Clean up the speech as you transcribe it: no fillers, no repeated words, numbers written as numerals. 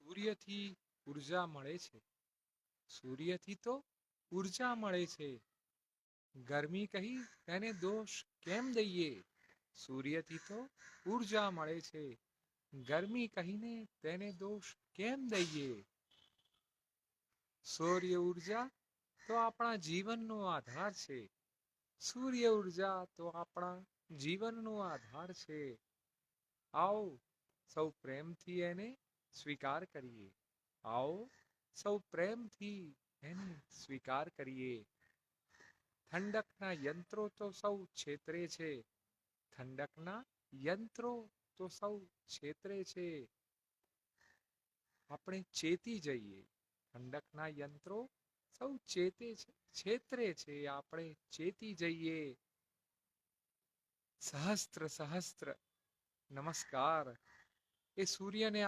સૂર્યથી ઉર્જા મળે છે. સૂર્યથી તો ઉર્જા મળે છે. ગરમી કહી તેને દોષ કેમ દઈએ? સૂર્યથી તો ઉર્જા મળે છે. ગરમી કહીને તેને દોષ કેમ દઈએ? સૌર્ય ઉર્જા તો આપણા જીવનનો આધાર છે. સૂર્ય ઉર્જા તો આપણા જીવનનો આધાર છે. આવો સૌ પ્રેમથી એને સ્વીકાર કરીએ. આવો સૌ પ્રેમથી એને સ્વીકાર કરીએ. ઠંડકના યંત્રો તો સૌ છેતરે છે. ઠંડકના યંત્રો તો સૌ છેતરે છે. આપણે ચેતી જઈએ. ઠંડકના યંત્રો સૌ છેતરે છે. આપણે ચેતી જઈએ. સહસ્ત્ર સહસ્ત્ર નમસ્કાર એ સૂર્યને